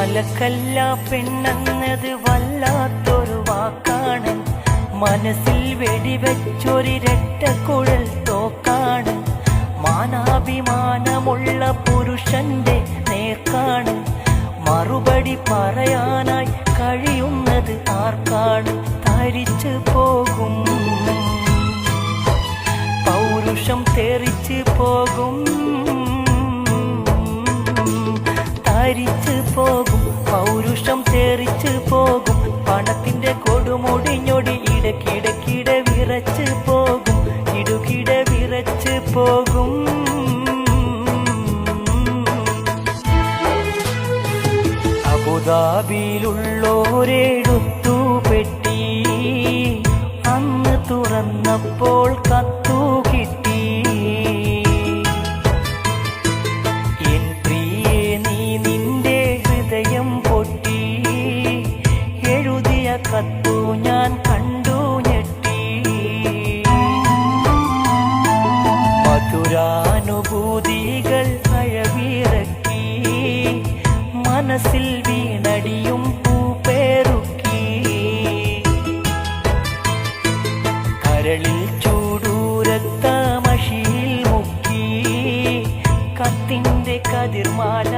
മലക്കല്ല പെണ്ണെന്നത് വല്ലാത്തൊരു വാക്കാണ്. മനസ്സിൽ വെടിവെച്ചൊരിരട്ടക്കുഴൽ തോക്കാണ്. മാനാഭിമാനമുള്ള പുരുഷന്റെ നേർക്കാണ്. മറുപടി പറയാനായി കഴിയുന്നത് ആർക്കാണ്? തരിച്ചു പോകും, പൗരുഷം തെറിച്ചു പോകും, തരിച്ചു പോകും, പൗരുഷം തെറിച്ചു പോകും. പണത്തിന്റെ കൊടുമുടിഞ്ഞൊടി ഇടക്കിടക്കിടെ വിറച്ചു പോകും, ഇടുകിട വിറച്ചു പോകും. അബുദാബിയിലുള്ളോരെടുത്തു പെട്ടി, അന്ന് തുറന്നപ്പോൾ കത്തു കിട്ടി. എൻ പ്രിയേ നീ നിന്റെ ഹൃദയം പൊട്ടി, എഴുതിയ കത്തു ഞാൻ കണ്ടു ഞെട്ടി. മധുരാനുഭൂതികൾ അഴവിറക്കി, മനസ്സിൽ വീണടിയും പൂപ്പേറുക്കി. കരളിൽ ചൂടൂരത്ത മഷിയിൽ മുക്കി, കത്തിന്റെ കതിർമാല